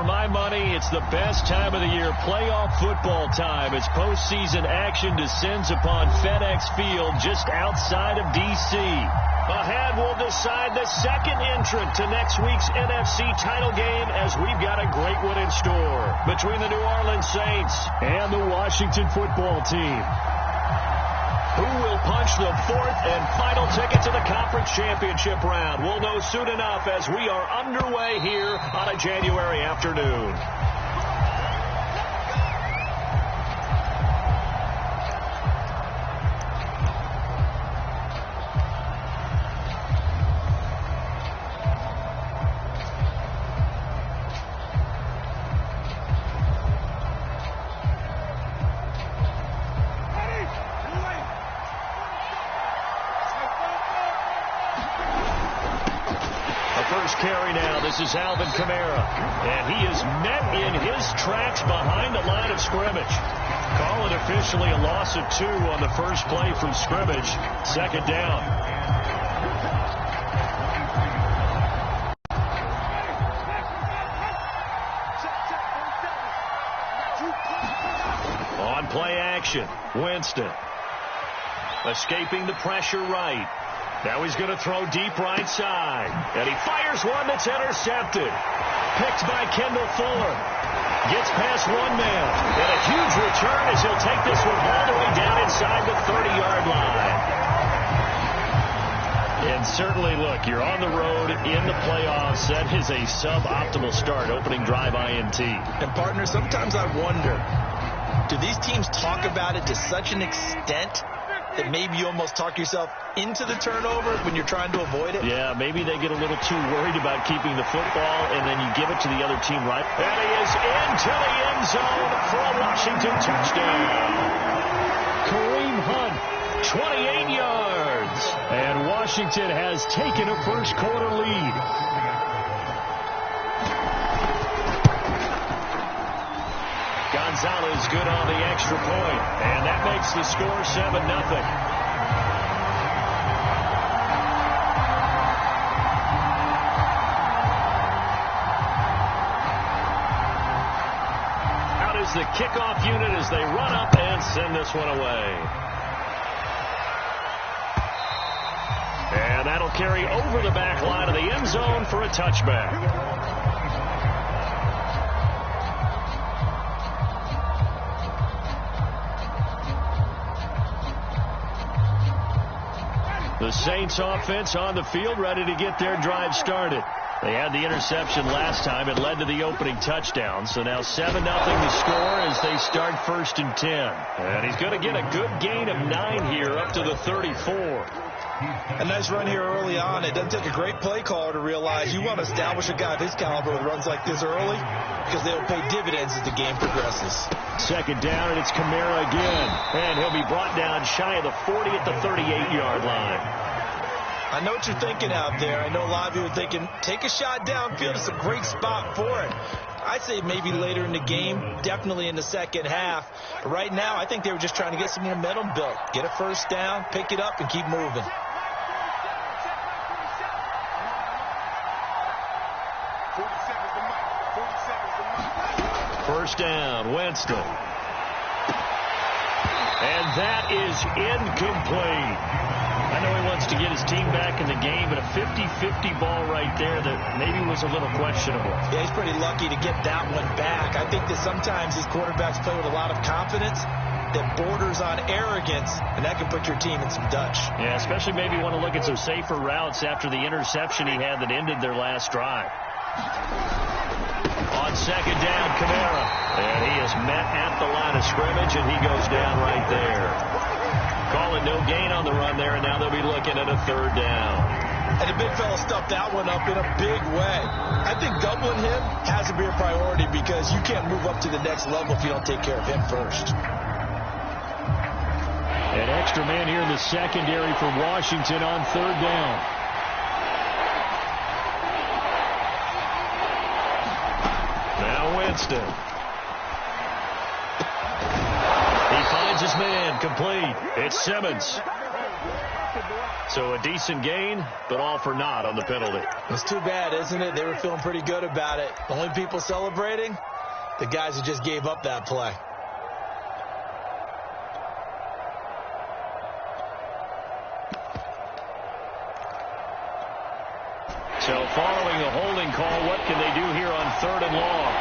my money, it's the best time of the year, playoff football time, as postseason action descends upon FedEx Field just outside of D.C. Ahead, we'll decide the second entrant to next week's NFC title game, as we've got a great one in store between the New Orleans Saints and the Washington football team. Who will punch the fourth and final ticket to the conference championship round? We'll know soon enough as we are underway here on a January afternoon. Carry now. This is Alvin Kamara, and he is met in his tracks behind the line of scrimmage. Call it officially a loss of 2 on the first play from scrimmage. Second down. On play action, Winston escaping the pressure right. Now he's going to throw deep right side. And he fires one that's intercepted. Picked by Kendall Fuller. Gets past one man. And a huge return as he'll take this one all the way down inside the 30-yard line. And certainly, look, you're on the road in the playoffs. That is a suboptimal start, opening drive INT. And, partner, sometimes I wonder, do these teams talk about it to such an extent that maybe you almost talk yourself into the turnover when you're trying to avoid it? Yeah, maybe they get a little too worried about keeping the football, and then you give it to the other team right. And he is into the end zone for a Washington touchdown. Kareem Hunt, 28 yards. And Washington has taken a first-quarter lead. Gonzalez good on the extra point, and that makes the score 7-0. Out is the kickoff unit as they run up and send this one away. And that'll carry over the back line of the end zone for a touchback. The Saints offense on the field, ready to get their drive started. They had the interception last time. It led to the opening touchdown. So now 7-0 the score as they start 1st and 10. And he's going to get a good gain of 9 here up to the 34. A nice run here early on. It doesn't take a great play caller to realize you want to establish a guy of his caliber with runs like this early, because they'll pay dividends as the game progresses. Second down, and it's Kamara again. And he'll be brought down shy of the 40 at the 38-yard line. I know what you're thinking out there. I know a lot of you are thinking, take a shot downfield. It's a great spot for it. I'd say maybe later in the game, definitely in the second half. But right now, I think they were just trying to get some momentum built. Get a first down, pick it up, and keep moving. First down, Winston. And that is incomplete. I know he wants to get his team back in the game, but a 50-50 ball right there that maybe was a little questionable. Yeah, he's pretty lucky to get that one back. I think that sometimes these quarterbacks play with a lot of confidence that borders on arrogance, and that can put your team in some Dutch. Yeah, especially maybe want to look at some safer routes after the interception he had that ended their last drive. On second down, Kamara. And he is met at the line of scrimmage, and he goes down right there. Call it no gain on the run there, and now they'll be looking at a third down. And the big fella stuffed that one up in a big way. I think doubling him has to be a priority, because you can't move up to the next level if you don't take care of him first. An extra man here in the secondary for Washington on third down. Now Winston. He finds his man, complete. It's Simmons. So a decent gain, but all for naught on the penalty. It's too bad, isn't it? They were feeling pretty good about it. The only people celebrating, the guys who just gave up that play. So following a holding call, what can they do here on 3rd and long?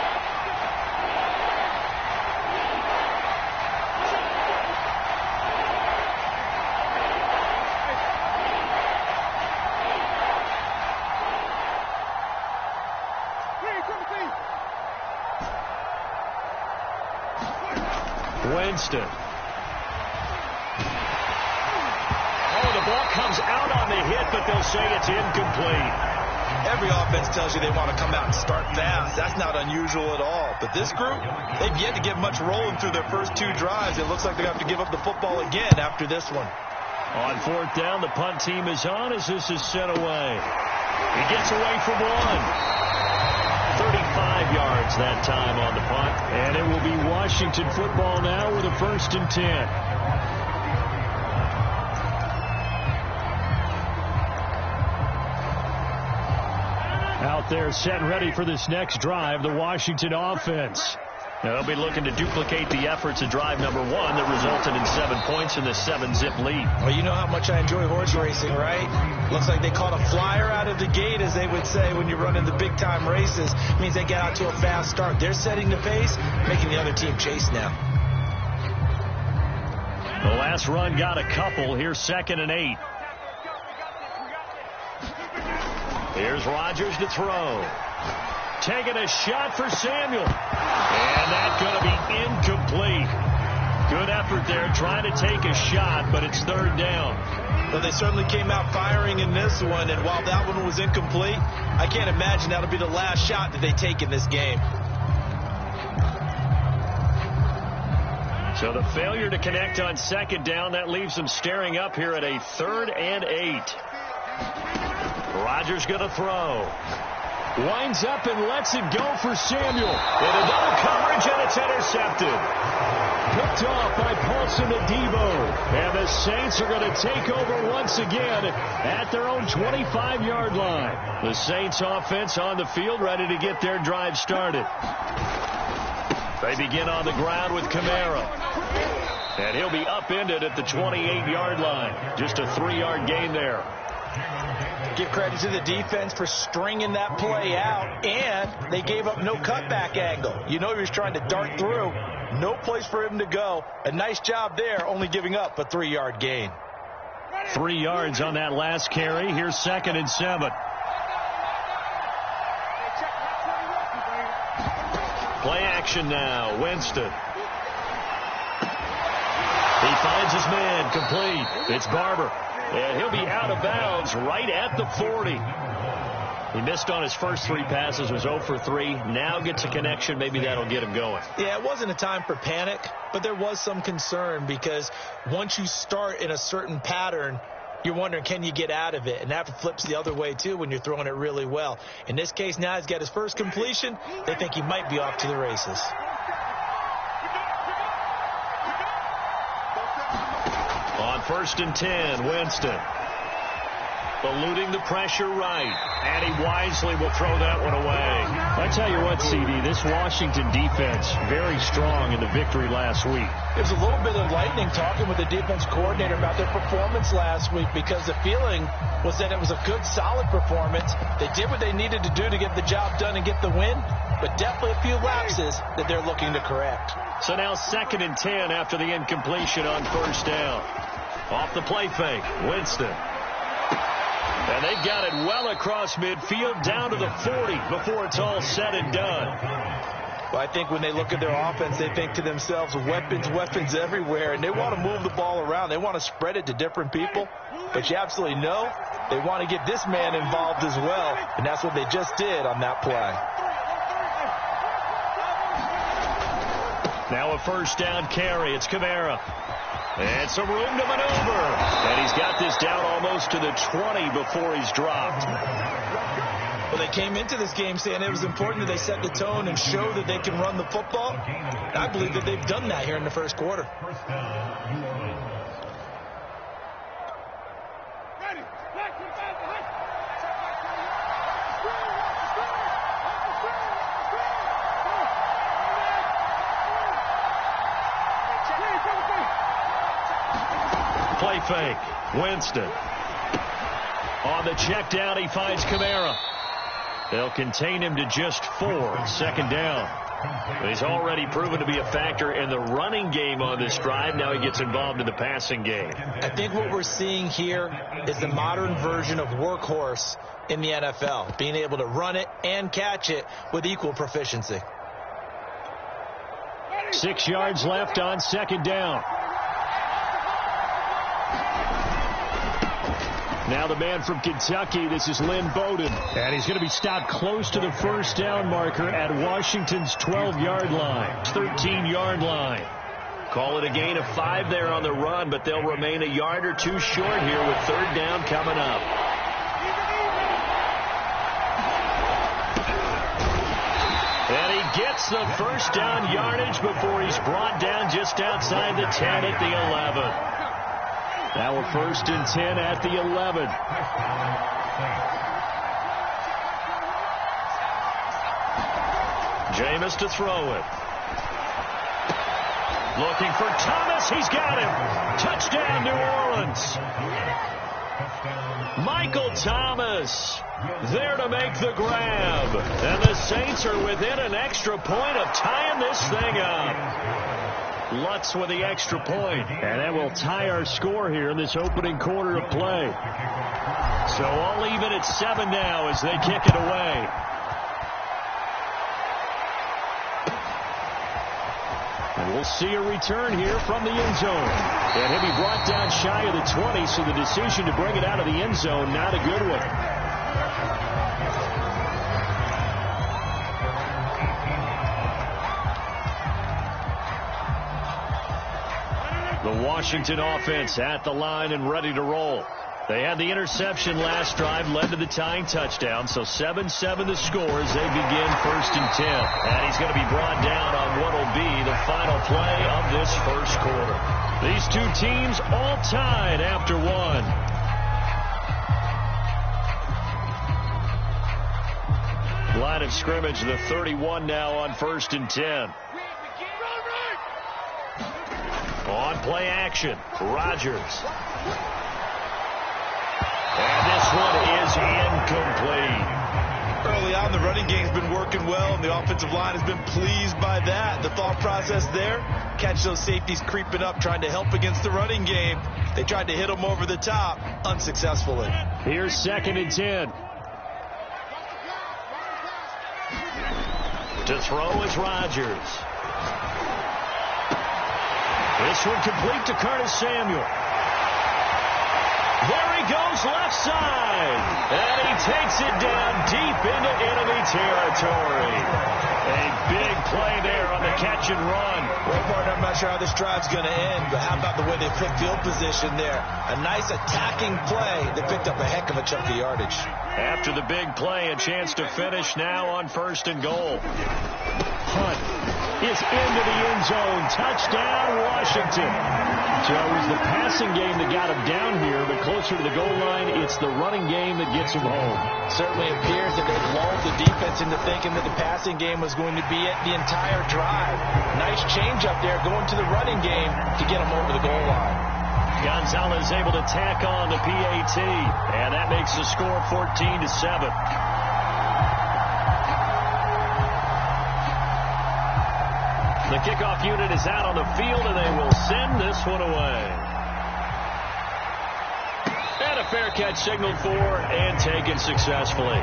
Winston. Oh, the ball comes out on the hit, but they'll say it's incomplete. Every offense tells you they want to come out and start fast. That's not unusual at all. But this group, they've yet to get much rolling through their first 2 drives. It looks like they have to give up the football again after this one. On 4th down, the punt team is on as this is sent away. He gets away from one. 35 yards that time on the punt. And it will be Washington football now with a 1st and 10. Out there set and ready for this next drive, the Washington offense. They'll be looking to duplicate the efforts of drive number 1 that resulted in 7 points in the 7-zip lead. Well, you know how much I enjoy horse racing, right? Looks like they caught a flyer out of the gate, as they would say when you're running the big-time races. It means they get out to a fast start. They're setting the pace, making the other team chase now. The last run got a couple. Here's 2nd and 8. Here's Rodgers to throw. Taking a shot for Samuel. And that's going to be incomplete. Good effort there, trying to take a shot, but it's 3rd down. Well, they certainly came out firing in this one, and while that one was incomplete, I can't imagine that'll be the last shot that they take in this game. So the failure to connect on 2nd down, that leaves them staring up here at a 3rd and 8. Rodgers going to throw. Winds up and lets it go for Samuel. And a double coverage, and it's intercepted. Picked off by Paulson Adebo. And the Saints are going to take over once again at their own 25-yard line. The Saints offense on the field, ready to get their drive started. They begin on the ground with Kamara. And he'll be upended at the 28-yard line. Just a 3-yard gain there. Give credit to the defense for stringing that play out, and they gave up no cutback angle. You know he was trying to dart through. No place for him to go. A nice job there, only giving up a 3-yard gain. 3 yards on that last carry. Here's 2nd and 7. Play action now. Winston. He finds his man. Complete. It's Barber. And he'll be out of bounds right at the 40. He missed on his first 3 passes, was 0 for 3. Now gets a connection. Maybe that'll get him going. Yeah, it wasn't a time for panic, but there was some concern because once you start in a certain pattern, you're wondering, can you get out of it? And that flips the other way, too, when you're throwing it really well. In this case, now he's got his first completion. They think he might be off to the races. On 1st and 10, Winston. Eluding the pressure right. And he wisely will throw that one away. I tell you what, CD, this Washington defense, very strong in the victory last week. There's a little bit of lightning talking with the defense coordinator about their performance last week because the feeling was that it was a good, solid performance. They did what they needed to do to get the job done and get the win, but definitely a few lapses that they're looking to correct. So now 2nd and 10 after the incompletion on 1st down. Off the play fake, Winston. And they got it well across midfield down to the 40 before it's all said and done. Well, I think when they look at their offense, they think to themselves, weapons everywhere, and they want to move the ball around. They want to spread it to different people. But you absolutely know they want to get this man involved as well, and that's what they just did on that play. Now a 1st down carry. It's Kamara. And some room to maneuver. And he's got this down almost to the 20 before he's dropped. Well, they came into this game saying it was important that they set the tone and show that they can run the football. And I believe that they've done that here in the first quarter. Play fake. Winston. On the check down, he finds Kamara. They'll contain him to just 4. 2nd down. He's already proven to be a factor in the running game on this drive. Now he gets involved in the passing game. I think what we're seeing here is the modern version of workhorse in the NFL, being able to run it and catch it with equal proficiency. 6 yards left on 2nd down. Now the man from Kentucky, this is Lynn Bowden. And he's going to be stopped close to the 1st down marker at Washington's 12-yard line, 13-yard line. Call it a gain of 5 there on the run, but they'll remain a yard or 2 short here with 3rd down coming up. And he gets the 1st down yardage before he's brought down just outside the 10 at the 11. Now a 1st and 10 at the 11. Jameis to throw it. Looking for Thomas. He's got him. Touchdown, New Orleans. Michael Thomas there to make the grab. And the Saints are within an extra point of tying this thing up. Lutz with the extra point. And that will tie our score here in this opening quarter of play. So all even at 7 now as they kick it away. And we'll see a return here from the end zone. And he'll be brought down shy of the 20, so the decision to bring it out of the end zone, not a good one. The Washington offense at the line and ready to roll. They had the interception last drive, led to the tying touchdown, so 7-7 the score as they begin 1st and 10. And he's going to be brought down on what will be the final play of this 1st quarter. These 2 teams all tied after 1. Line of scrimmage, the 31 now on 1st and 10. On play action, Rodgers. And this one is incomplete. Early on, the running game's been working well, and the offensive line has been pleased by that. The thought process there, catch those safeties creeping up, trying to help against the running game. They tried to hit them over the top, unsuccessfully. Here's 2nd and 10. To throw is Rodgers. This one complete to Curtis Samuel. There he goes left side. And he takes it down deep into enemy territory. A big play there on the catch and run. Well, partner, I'm not sure how this drive's going to end, but how about the way they flipped field position there? A nice attacking play. They picked up a heck of a chunk of yardage. After the big play, a chance to finish now on 1st and goal. Hunt is into the end zone. Touchdown, Washington. So it was the passing game that got him down here, but closer to the goal line, it's the running game that gets him home. Certainly appears that they've lulled the defense into thinking that the passing game was going to be it the entire drive. Nice change up there going to the running game to get him over the goal line. Gonzalez able to tack on the PAT, and that makes the score 14-7. The kickoff unit is out on the field, and they will send this one away. And a fair catch signaled for and taken successfully.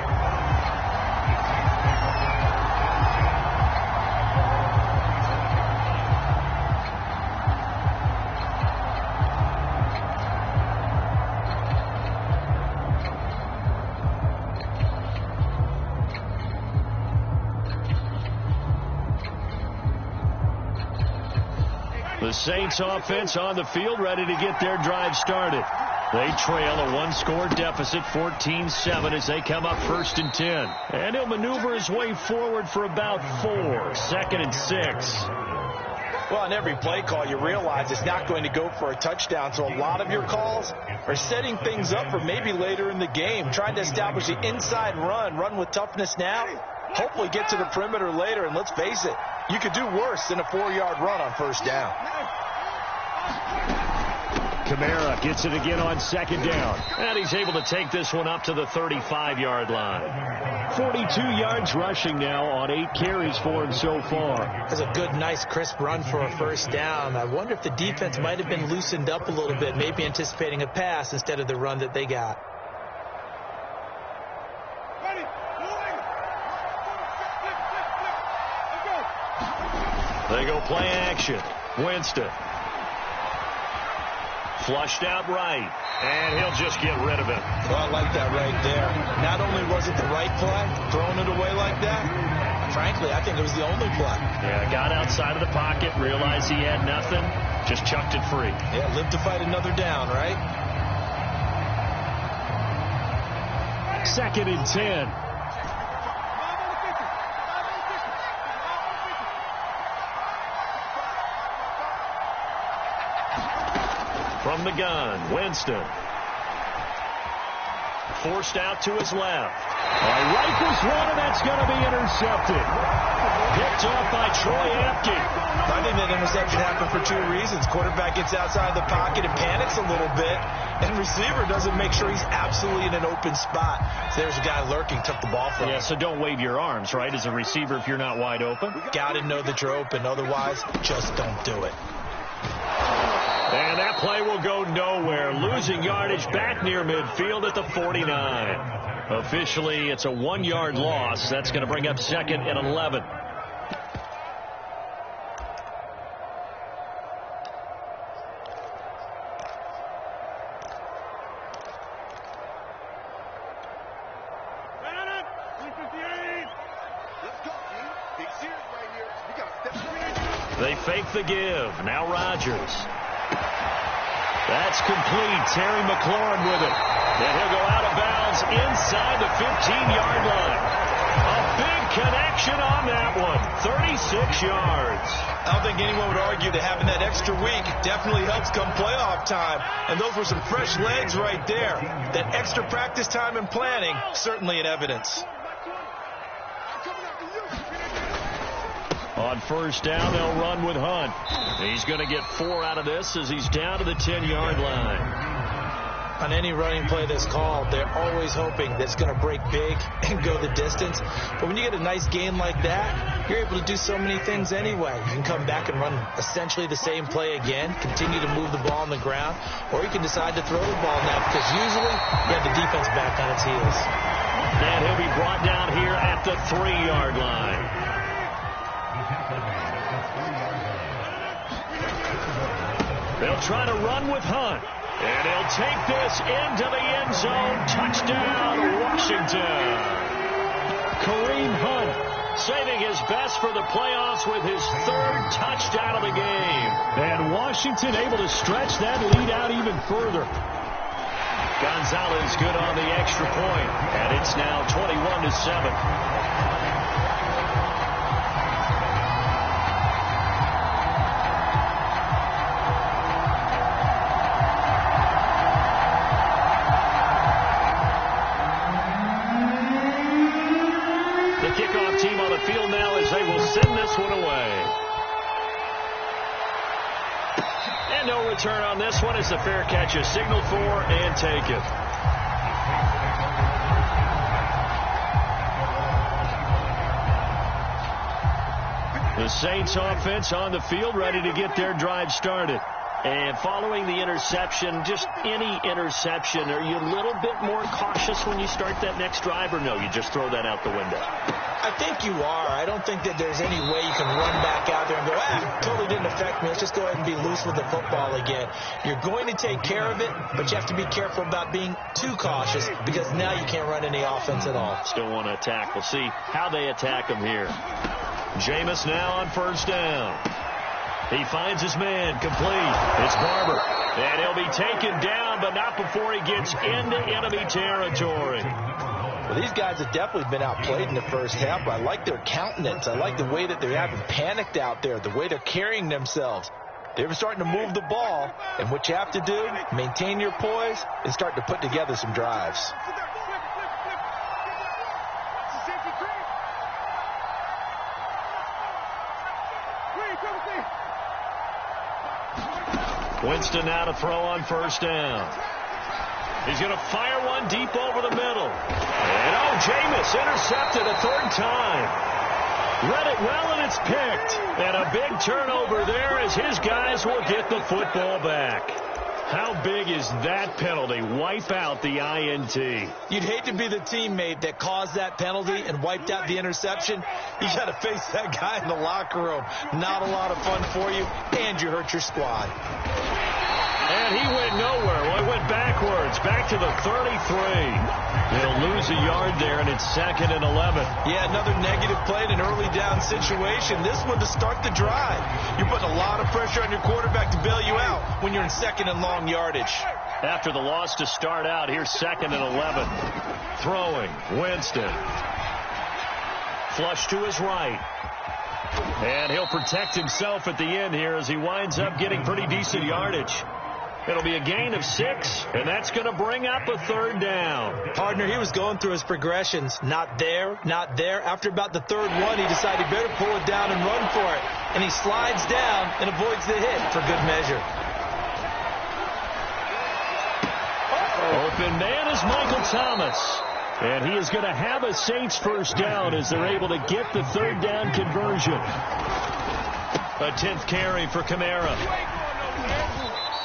The Saints offense on the field ready to get their drive started. They trail a 1-score deficit, 14-7 as they come up 1st and 10. And he'll maneuver his way forward for about 4. 2nd and 6. Well, on every play call, you realize it's not going to go for a touchdown, so a lot of your calls are setting things up for maybe later in the game, trying to establish the inside run with toughness now, hopefully get to the perimeter later, and let's face it, you could do worse than a 4-yard run on first down. Kamara gets it again on second down. And he's able to take this one up to the 35-yard line. 42 yards rushing now on 8 carries for him so far. That's a good, nice, crisp run for a first down. I wonder if the defense might have been loosened up a little bit, maybe anticipating a pass instead of the run that they got. They go play action. Winston. Flushed out right, and he'll just get rid of it. Well, I like that right there. Not only was it the right play, throwing it away like that, frankly, I think it was the only play. Yeah, got outside of the pocket, realized he had nothing, just chucked it free. Yeah, live to fight another down, right? 2nd and 10. From the gun, Winston. Forced out to his left. Right this one, and that's going to be intercepted. Picked off by Troy Apke. I think that interception happened for 2 reasons. Quarterback gets outside the pocket and panics a little bit, and receiver doesn't make sure he's absolutely in an open spot. So there's a guy lurking, took the ball from him. Yeah, so don't wave your arms, right, as a receiver if you're not wide open. Got to know that you're open. Otherwise, just don't do it. And that play will go nowhere. Losing yardage back near midfield at the 49. Officially, it's a 1-yard loss. That's going to bring up 2nd and 11. They fake the give. Now Rodgers. That's complete. Terry McLaurin with it. And he'll go out of bounds inside the 15-yard line. A big connection on that one. 36 yards. I don't think anyone would argue that having that extra week definitely helps come playoff time. And those were some fresh legs right there. That extra practice time and planning, certainly in evidence. On first down, they'll run with Hunt. He's going to get 4 out of this as he's down to the 10-yard line. On any running play that's called, they're always hoping that it's going to break big and go the distance. But when you get a nice gain like that, you're able to do so many things anyway. You can come back and run essentially the same play again, continue to move the ball on the ground, or you can decide to throw the ball now because usually you have the defense back on its heels. And he'll be brought down here at the 3-yard line. They'll try to run with Hunt. And he'll take this into the end zone. Touchdown, Washington. Kareem Hunt saving his best for the playoffs with his 3rd touchdown of the game. And Washington able to stretch that lead out even further. Gonzalez good on the extra point. And it's now 21-7. Kickoff team on the field now as they will send this one away. And no return on this one as the fair catch is signaled for and taken. The Saints offense on the field ready to get their drive started. And following the interception, just any interception, are you a little bit more cautious when you start that next drive, or no, you just throw that out the window? I think you are. I don't think that there's any way you can run back out there and go, totally didn't affect me. Let's just go ahead and be loose with the football again. You're going to take care of it, but you have to be careful about being too cautious because now you can't run any offense at all. Still want to attack. We'll see how they attack him here. Jameis now on first down. He finds his man, complete. It's Barber. And he'll be taken down, but not before he gets into enemy territory. Well, these guys have definitely been outplayed in the first half, but I like their countenance. I like the way that they haven't panicked out there, the way they're carrying themselves. They're starting to move the ball, and what you have to do, maintain your poise and start to put together some drives. Winston now to throw on first down. He's going to fire one deep over the middle. And Jameis intercepted a third time. Read it well, and it's picked. And a big turnover there as his guys will get the football back. How big is that penalty? Wipe out the INT. You'd hate to be the teammate that caused that penalty and wiped out the interception. You got to face that guy in the locker room. Not a lot of fun for you, and you hurt your squad. And he went nowhere. Well, he went backwards, back to the 33. They'll lose a yard there, and it's 2nd and 11. Yeah, another negative play in an early down situation. This one to start the drive. You're putting a lot of pressure on your quarterback to bail you out when you're in 2nd and long yardage. After the loss to start out, here's 2nd and 11. Throwing, Winston. Flush to his right. And he'll protect himself at the end here as he winds up getting pretty decent yardage. It'll be a gain of 6, and that's going to bring up a third down. Partner, he was going through his progressions. Not there, not there. After about the third one, he decided he better pull it down and run for it. And he slides down and avoids the hit for good measure. Open man is Michael Thomas. And he is going to have a Saints first down as they're able to get the third down conversion. A 10th carry for Kamara.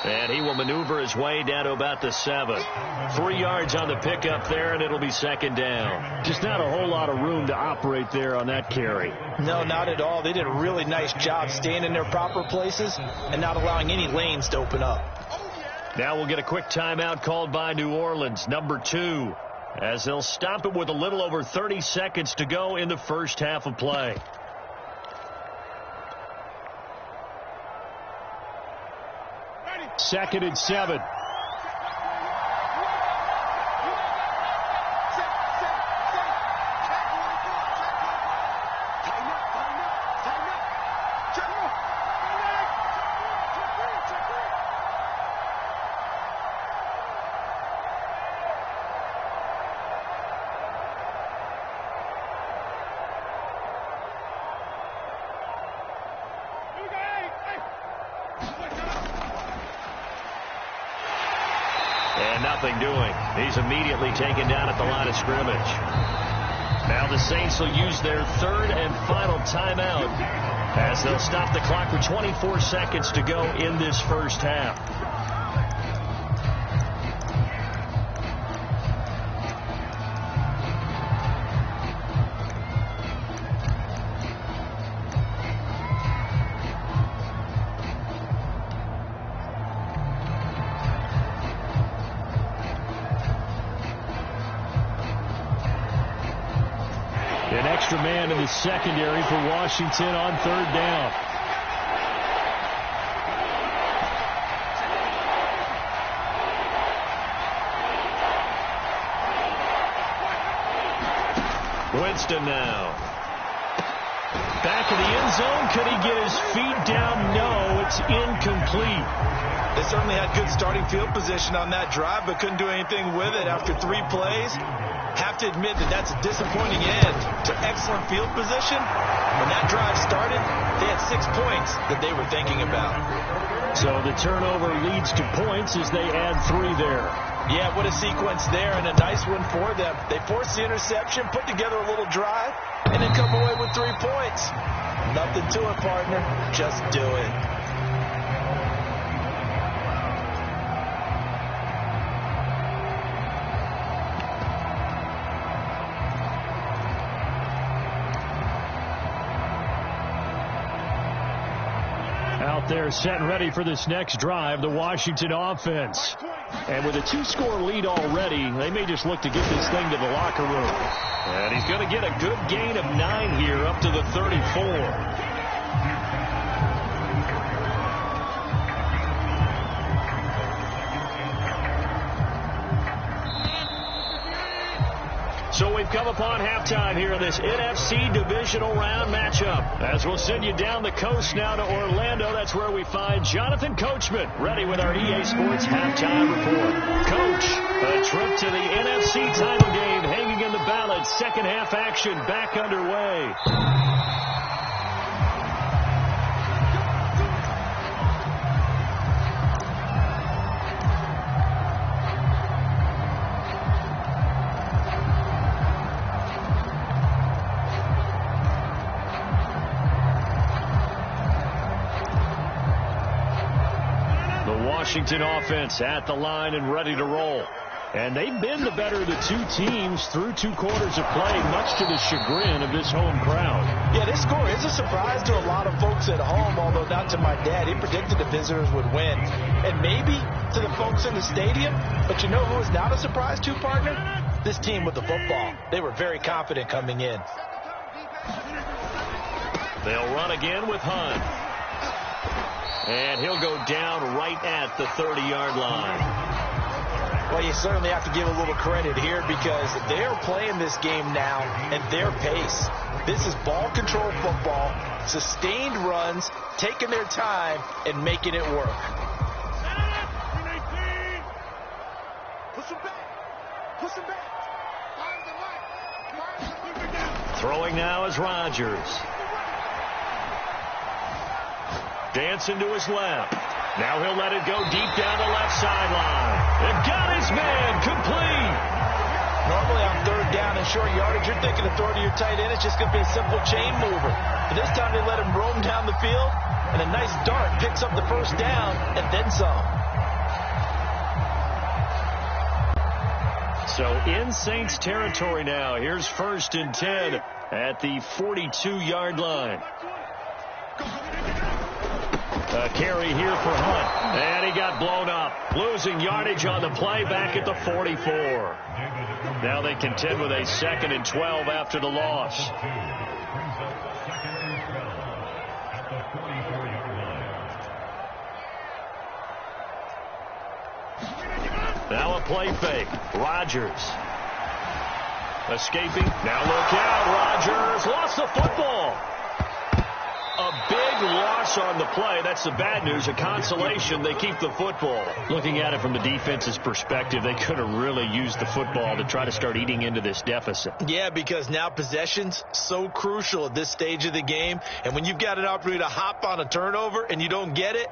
And he will maneuver his way down to about the 7. 3 yards on the pickup there, and it'll be 2nd down. Just not a whole lot of room to operate there on that carry. No, not at all. They did a really nice job staying in their proper places and not allowing any lanes to open up. Now we'll get a quick timeout called by New Orleans, number 2, as they'll stop it with a little over 30 seconds to go in the first half of play. Second and 7. Nothing doing. He's immediately taken down at the line of scrimmage. Now the Saints will use their third and final timeout as they'll stop the clock with 24 seconds to go in this first half. Extra man in the secondary for Washington on third down. Winston now. Back in the end zone. Could he get his feet down? No, it's incomplete. They certainly had good starting field position on that drive, but couldn't do anything with it after 3 plays. Have to admit that that's a disappointing end to excellent field position. When that drive started, they had 6 points that they were thinking about. So the turnover leads to points as they add 3 there. Yeah, what a sequence there, and a nice one for them. They forced the interception, put together a little drive, and then come away with 3 points. Nothing to it, partner. Just do it. Out there set and ready for this next drive, the Washington offense. And with a 2-score lead already, they may just look to get this thing to the locker room. And he's going to get a good gain of 9 here up to the 34. So we've come upon halftime here in this NFC divisional round matchup. As we'll send you down the coast now to Orlando, that's where we find Jonathan Coachman, ready with our EA Sports halftime report. Coach, a trip to the NFC title game hanging in the balance. Second half action back underway. Washington offense at the line and ready to roll. And they've been the better of the two teams through 2 quarters of play, much to the chagrin of this home crowd. Yeah, this score is a surprise to a lot of folks at home, although not to my dad. He predicted the visitors would win. And maybe to the folks in the stadium. But you know who is not a surprise to, partner? This team with the football. They were very confident coming in. They'll run again with Hunt. And he'll go down right at the 30-yard line. Well, you certainly have to give a little credit here because they're playing this game now at their pace. This is ball control football, sustained runs, taking their time, and making it work. Throwing now is Rodgers. Dancing to his left. Now he'll let it go deep down the left sideline. And got his man complete. Normally on 3rd down and short yardage, you're thinking of throw to your tight end. It's just going to be a simple chain mover. But this time they let him roam down the field, and a nice dart picks up the 1st down and then some. So in Saints territory now. Here's 1st and 10 at the 42-yard line. A carry here for Hunt. And he got blown up. Losing yardage on the play back at the 44. Now they contend with a 2nd and 12 after the loss. Now a play fake. Rodgers. Escaping. Now look out. Rodgers lost the football. A big loss on the play. That's the bad news. A consolation, they keep the football. Looking at it from the defense's perspective, they could have really used the football to try to start eating into this deficit. Yeah, because now possession's so crucial at this stage of the game. And when you've got an opportunity to hop on a turnover and you don't get it,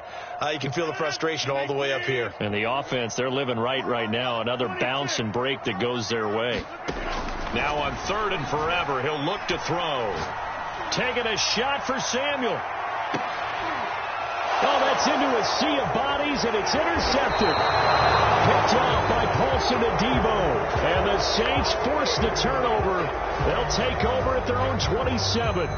you can feel the frustration all the way up here. And the offense, they're living right now. Another bounce and break that goes their way. Now on 3rd and forever, he'll look to throw. Taking a shot for Samuel. Oh, that's into a sea of bodies, and it's intercepted. Picked off by Paulson and Debo. And the Saints force the turnover. They'll take over at their own 27.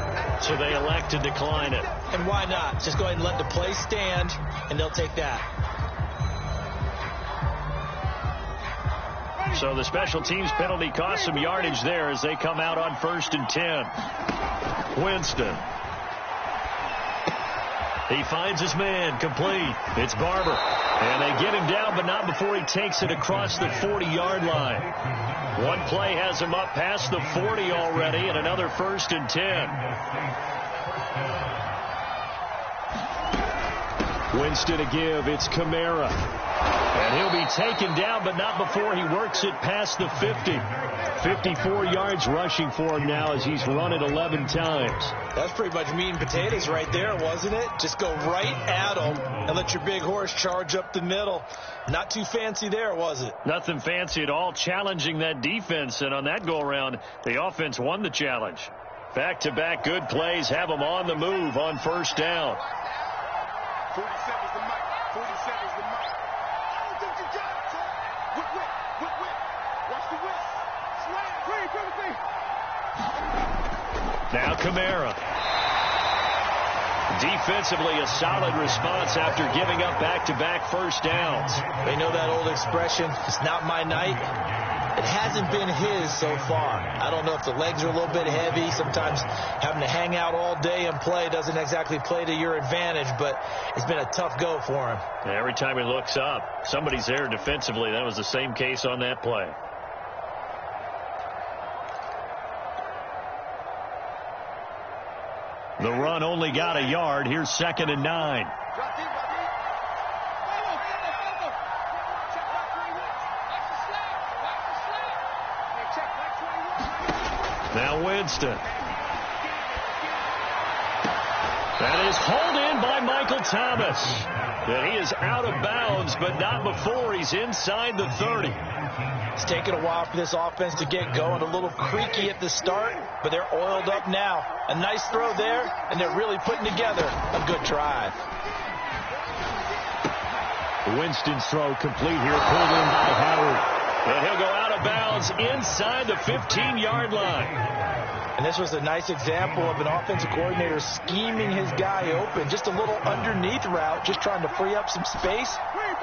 So they elect to decline it. And why not? Just go ahead and let the play stand, and they'll take that. So the special teams penalty cost some yardage there as they come out on 1st and 10. Winston. He finds his man complete. It's Barber. And they get him down, but not before he takes it across the 40-yard line. One play has him up past the 40 already, and another 1st and 10. Winston to give. It's Kamara. And he'll be taken down, but not before he works it past the 50. 54 yards rushing for him now as he's run it 11 times. That's pretty much meat and potatoes right there, wasn't it? Just go right at him and let your big horse charge up the middle. Not too fancy there, was it? Nothing fancy at all, challenging that defense. And on that go-around, the offense won the challenge. Back-to-back good plays have them on the move on 1st down. 47's the mic. 47's the mic. Oh, did you got it? Whip. Watch the whip. Slam. Play. Now Kamara. Defensively, a solid response after giving up back-to-back 1st downs. They know that old expression, it's not my night. It hasn't been his so far. I don't know if the legs are a little bit heavy. Sometimes having to hang out all day and play doesn't exactly play to your advantage, but it's been a tough go for him. Every time he looks up, somebody's there defensively. That was the same case on that play. The run only got a yard. Here's 2nd and 9. Now Winston. That is hauled in by Michael Thomas. And he is out of bounds, but not before he's inside the 30. It's taken a while for this offense to get going. A little creaky at the start, but they're oiled up now. A nice throw there, and they're really putting together a good drive. Winston's throw complete here, pulled in by Howard. And he'll go out of bounds inside the 15-yard line. And this was a nice example of an offensive coordinator scheming his guy open. Just a little underneath route, just trying to free up some space,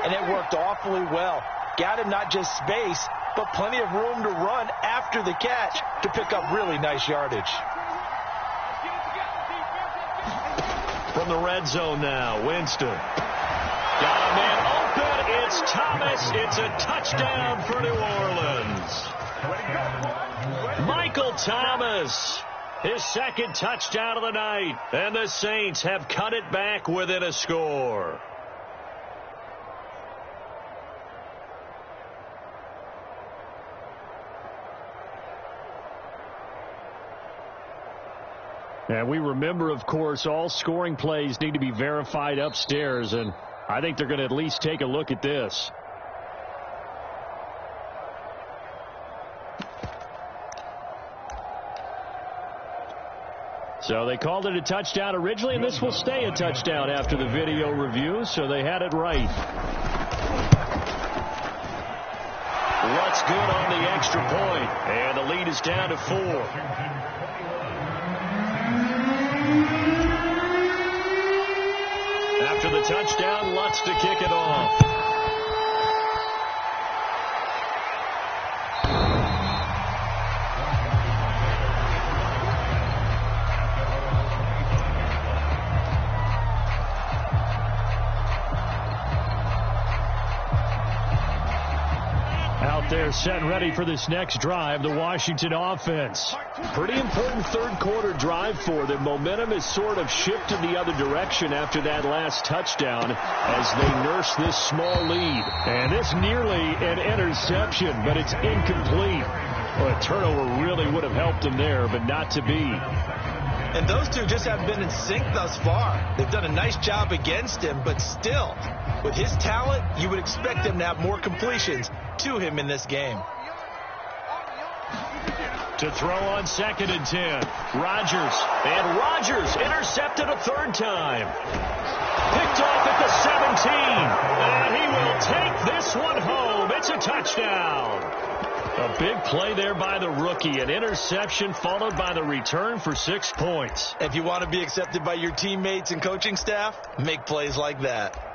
and it worked awfully well. Got him not just space, but plenty of room to run after the catch to pick up really nice yardage. From the red zone now, Winston. Got a man open. It's Thomas. It's a touchdown for New Orleans. Michael Thomas, his 2nd touchdown of the night. And the Saints have cut it back within a score. And we remember, of course, all scoring plays need to be verified upstairs, and I think they're going to at least take a look at this. So they called it a touchdown originally, and this will stay a touchdown after the video review, so they had it right. What's good on the extra point, and the lead is down to 4. After the touchdown, Lutz to kick it off. Out there set and ready for this next drive, the Washington offense. Pretty important third quarter drive for them. Momentum has sort of shifted the other direction after that last touchdown as they nurse this small lead. And this nearly an interception, but it's incomplete. Well, a turnover really would have helped them there, but not to be. And those two just haven't been in sync thus far. They've done a nice job against him, but still, with his talent, you would expect them to have more completions to him in this game. To throw on 2nd and 10. Rodgers. And Rodgers intercepted a 3rd time. Picked off at the 17. And he will take this one home. It's a touchdown. A big play there by the rookie. An interception followed by the return for 6 points. If you want to be accepted by your teammates and coaching staff, make plays like that.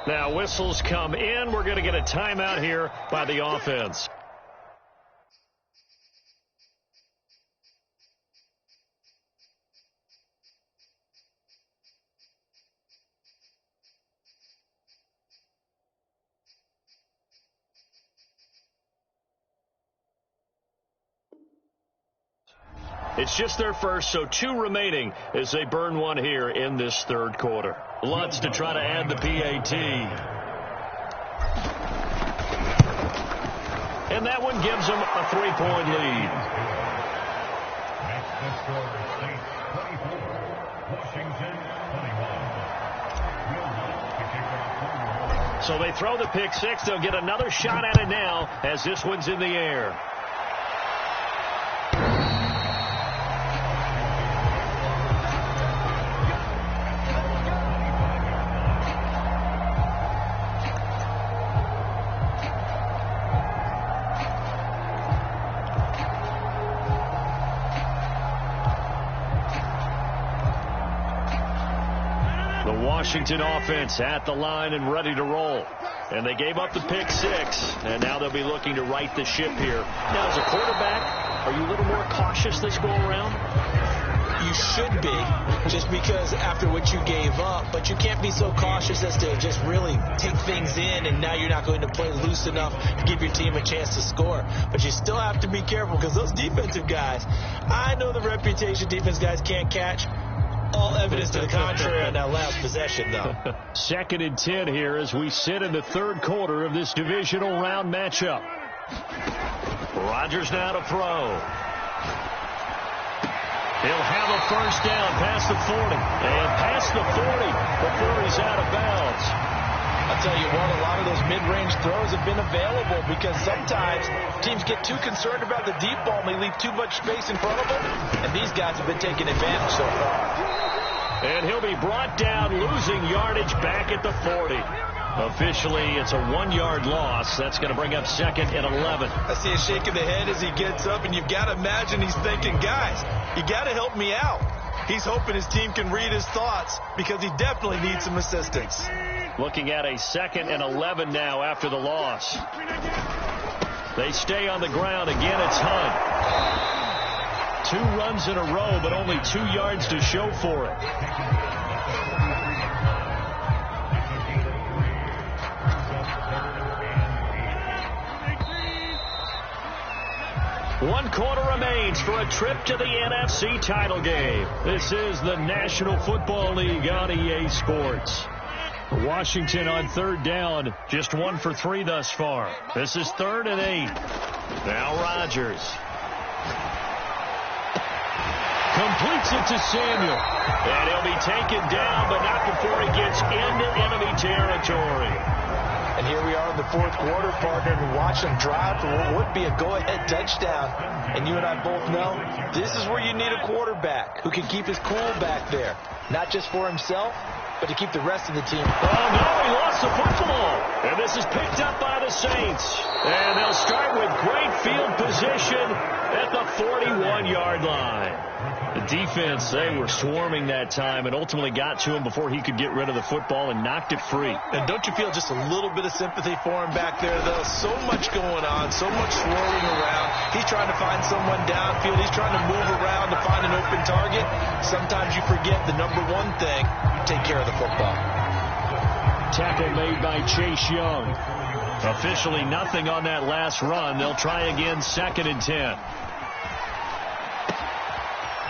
Now whistles come in. We're going to get a timeout here by the offense. It's just their first, so 2 remaining as they burn one here in this third quarter. Lutz to try to add the PAT. And that one gives them a 3-point lead. So they throw the pick 6. They'll get another shot at it now as this one's in the air. Washington offense at the line and ready to roll. And they gave up the pick 6, and now they'll be looking to right the ship here. Now, as a quarterback, are you a little more cautious this go around? You should be, just because after what you gave up. But you can't be so cautious as to just really take things in, and now you're not going to play loose enough to give your team a chance to score. But you still have to be careful, because those defensive guys, I know the reputation defense guys can't catch. All evidence to the contrary on that last possession, though. 2nd and 10 here as we sit in the third quarter of this divisional round matchup. Rodgers now to throw. He'll have a first down past the 40. And past the 40 before he's out of bounds. I'll tell you what, a lot of those mid-range throws have been available because sometimes teams get too concerned about the deep ball and they leave too much space in front of them. And these guys have been taking advantage so far. And he'll be brought down, losing yardage back at the 40. Officially, it's a 1-yard loss. That's going to bring up 2nd and 11. I see a shake of the head as he gets up, and you've got to imagine he's thinking, guys, you got to help me out. He's hoping his team can read his thoughts because he definitely needs some assistance. Looking at a 2nd and 11 now after the loss. They stay on the ground. Again, it's Hunt. 2 runs in a row, but only 2 yards to show for it. One quarter remains for a trip to the NFC title game. This is the National Football League on EA Sports. Washington on 3rd down, just 1 for 3 thus far. This is 3rd and 8. Now Rodgers. Completes it to Samuel. And he'll be taken down, but not before he gets into enemy territory. And here we are in the 4th quarter, partner, and watch them drive for what would be a go-ahead touchdown. And you and I both know this is where you need a quarterback who can keep his cool back there, not just for himself, but to keep the rest of the team. Oh, no, he lost the football. And this is picked up by the Saints. And they'll start with great field position at the 41-yard line. The defense, they were swarming that time and ultimately got to him before he could get rid of the football and knocked it free. And don't you feel just a little bit of sympathy for him back there, though? So much going on, so much swirling around. He's trying to find someone downfield. He's trying to move around to find an open target. Sometimes you forget the number one thing, take care of the football. Tackle made by Chase Young. Officially nothing on that last run. They'll try again, 2nd and 10.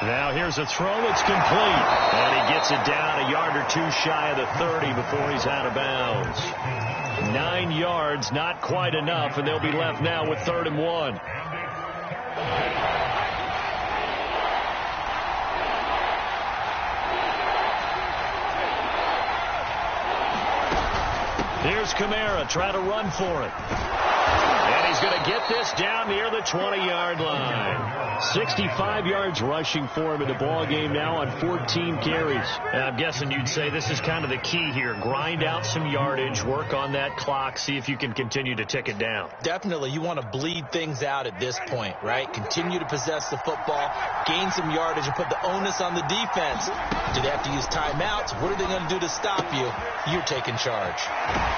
Now here's a throw. It's complete. And he gets it down a yard or 2 shy of the 30 before he's out of bounds. 9 yards, not quite enough, and they'll be left now with 3rd and 1. Here's Kamara, try to run for it. And he's going to get this down near the 20-yard line. 65 yards rushing for him in the ball game now on 14 carries. And I'm guessing you'd say this is kind of the key here. Grind out some yardage, work on that clock, see if you can continue to tick it down. Definitely. You want to bleed things out at this point, right? Continue to possess the football, gain some yardage, and put the onus on the defense. Do they have to use timeouts? What are they going to do to stop you? You're taking charge.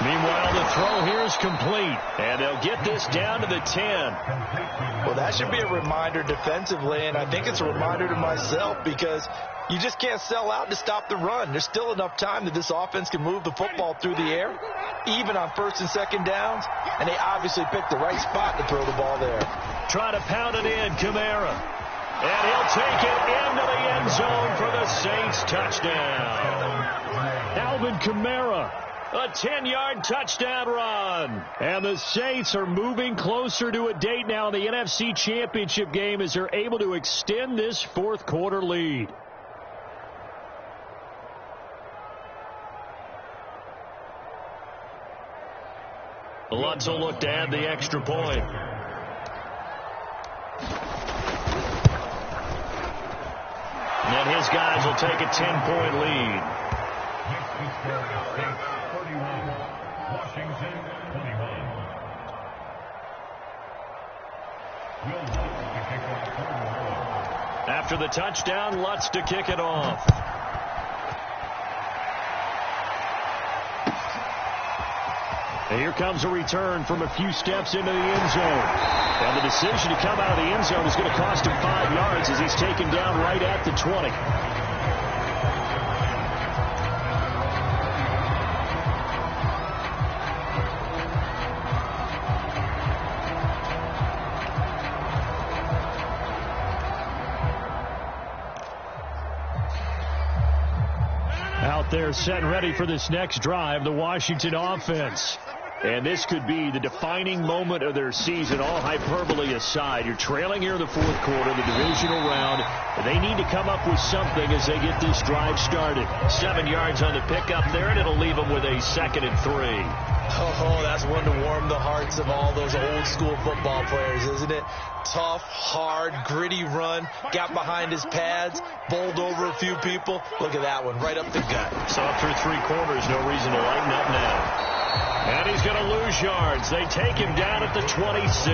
Meanwhile, the throw here is complete. And they'll get this down to the 10. Well, that should be a reminder defensively, and I think it's a reminder to myself because you just can't sell out to stop the run. There's still enough time that this offense can move the football through the air, even on 1st and 2nd downs, and they obviously picked the right spot to throw the ball there. Try to pound it in, Kamara. And he'll take it into the end zone for the Saints touchdown. Alvin Kamara. A 10-yard touchdown run. And the Saints are moving closer to a date now in the NFC Championship game as they're able to extend this 4th quarter lead. Lutz will look to add the extra point. And his guys will take a 10-point lead. After the touchdown, Lutz to kick it off. And here comes a return from a few steps into the end zone. And the decision to come out of the end zone is going to cost him 5 yards as he's taken down right at the 20. Out there set and ready for this next drive, the Washington offense. And this could be the defining moment of their season, all hyperbole aside. You're trailing here in the fourth quarter, the divisional round. They need to come up with something as they get this drive started. 7 yards on the pickup there, and it'll leave them with a 2nd and 3. Oh, that's one to warm the hearts of all those old-school football players, isn't it? Tough, hard, gritty run. Got behind his pads, bowled over a few people. Look at that one, right up the gut. Saw through 3 quarters, no reason to lighten up now. And he's going to lose yards. They take him down at the 26.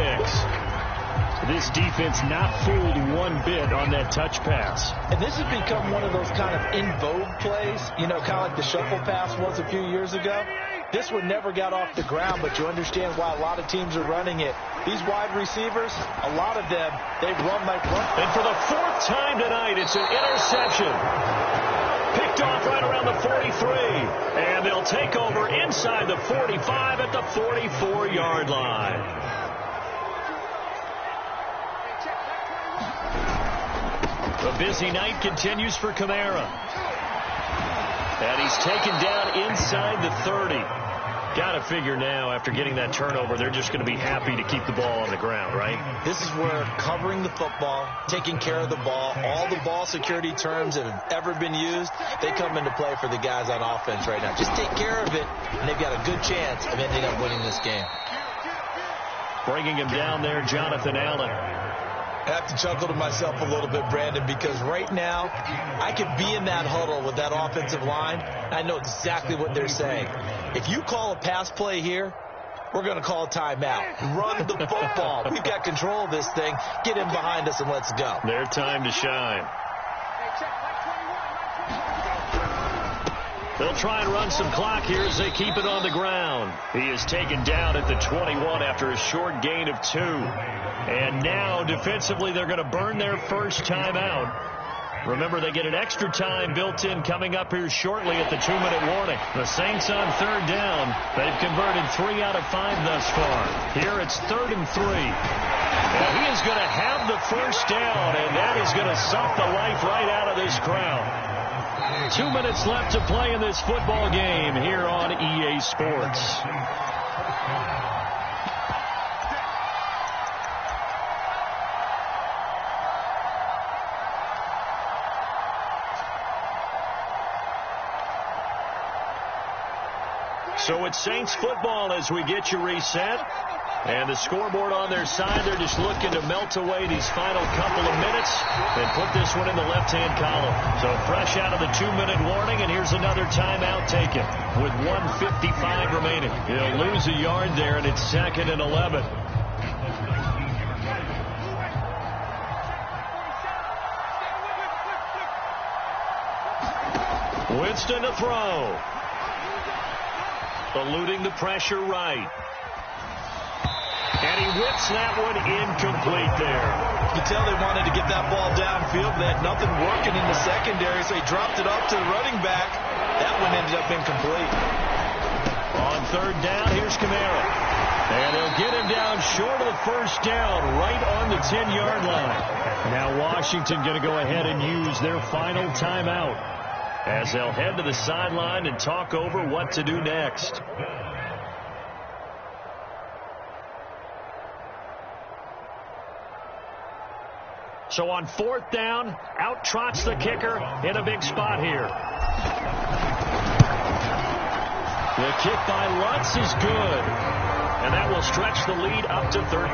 This defense not fooled one bit on that touch pass. And this has become one of those kind of in vogue plays, you know, kind of like the shuffle pass was a few years ago. This one never got off the ground, but you understand why a lot of teams are running it. These wide receivers, a lot of them, they run like run. And for the 4th time tonight, it's an interception. Picked off right around the 43. And they'll take over inside the 45 at the 44-yard line. The busy night continues for Kamara. And he's taken down inside the 30. Got to figure now, after getting that turnover, they're just going to be happy to keep the ball on the ground, right? This is where covering the football, taking care of the ball, all the ball security terms that have ever been used, they come into play for the guys on offense right now. Just take care of it, and they've got a good chance of ending up winning this game. Bringing him down there, Jonathan Allen. I have to chuckle to myself a little bit, Brandon, because right now I could be in that huddle with that offensive line. I know exactly what they're saying. If you call a pass play here, we're going to call a timeout. Run the football. We've got control of this thing. Get in behind us and let's go. Their time to shine. They'll try and run some clock here as they keep it on the ground. He is taken down at the 21 after a short gain of 2. And now, defensively, they're going to burn their first timeout. Remember, they get an extra time built in coming up here shortly at the 2-minute warning. The Saints on 3rd down. They've converted 3 out of 5 thus far. Here it's 3rd and 3. And he is going to have the first down, and that is going to suck the life right out of this crowd. 2 minutes left to play in this football game here on EA Sports. So it's Saints football as we get you reset. And the scoreboard on their side, they're just looking to melt away these final couple of minutes and put this one in the left-hand column. So fresh out of the 2-minute warning, and here's another timeout taken with 1:55 remaining. He'll lose a yard there, and it's 2nd and 11. Winston to throw. Eluding the pressure right. And he whips that one incomplete there. You can tell they wanted to get that ball downfield. They had nothing working in the secondary, so he dropped it off to the running back. That one ended up incomplete. On 3rd down, here's Kamara. And they'll get him down short of the first down, right on the 10-yard line. Now Washington going to go ahead and use their final timeout as they'll head to the sideline and talk over what to do next. So on 4th down, out trots the kicker in a big spot here. The kick by Lutz is good. And that will stretch the lead up to 13.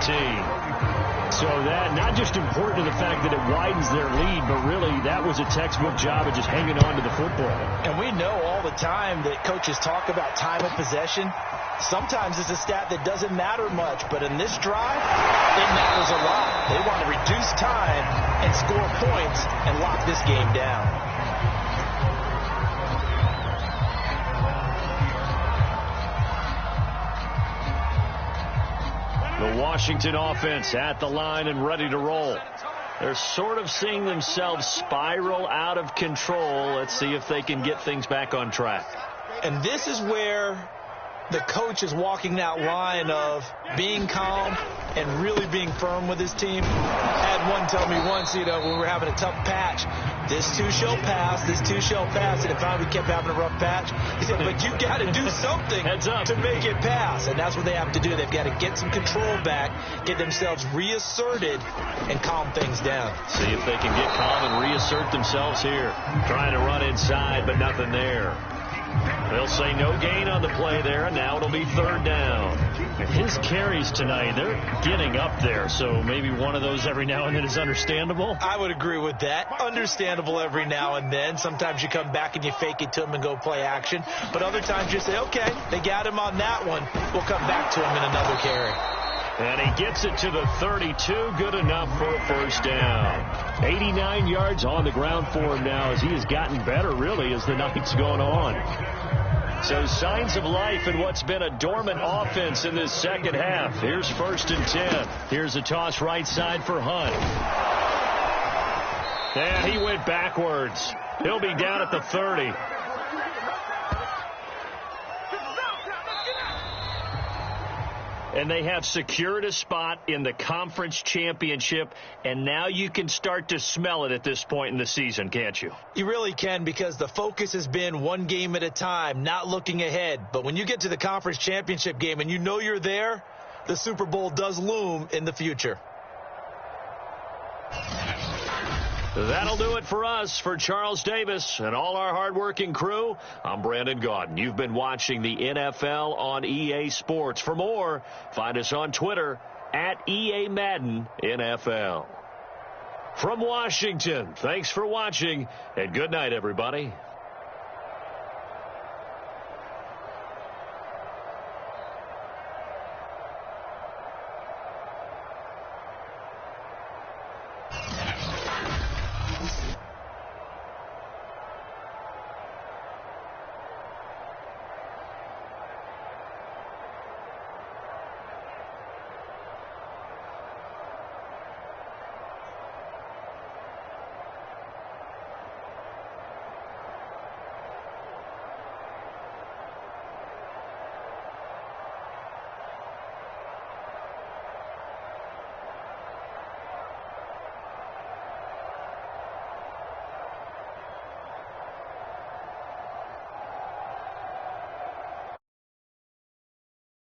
So that not just important to the fact that it widens their lead, but really that was a textbook job of just hanging on to the football. And we know all the time that coaches talk about time of possession. Sometimes it's a stat that doesn't matter much, but in this drive, it matters a lot. They want to reduce time and score points and lock this game down. Washington offense at the line and ready to roll. They're sort of seeing themselves spiral out of control. Let's see if they can get things back on track. And this is where the coach is walking that line of being calm and really being firm with his team. I had one tell me once, when we were having a tough patch, this too shall pass, this too shall pass. And if we kept having a rough patch, he said, but you got to do something to make it pass. And that's what they have to do. They've got to get some control back, get themselves reasserted, and calm things down. See if they can get calm and reassert themselves here. Trying to run inside, but nothing there. They'll say no gain on the play there, and now it'll be third down. His carries tonight, they're getting up there, so maybe one of those every now and then is understandable. I would agree with that. Understandable every now and then. Sometimes you come back and you fake it to him and go play action. But other times you say, okay, they got him on that one. We'll come back to him in another carry. And he gets it to the 32. Good enough for a first down. 89 yards on the ground for him now as he has gotten better, really, as the night's going on. So signs of life in what's been a dormant offense in this second half. Here's 1st and 10. Here's a toss right side for Hunt. And he went backwards. He'll be down at the 30. And they have secured a spot in the conference championship, and now you can start to smell it at this point in the season, can't you? You really can, because the focus has been one game at a time, not looking ahead. But when you get to the conference championship game and you know you're there, the Super Bowl does loom in the future. That'll do it for us. For Charles Davis and all our hardworking crew, I'm Brandon Gaudin. You've been watching the NFL on EA Sports. For more, find us on Twitter at EA Madden NFL. From Washington, thanks for watching, and good night, everybody.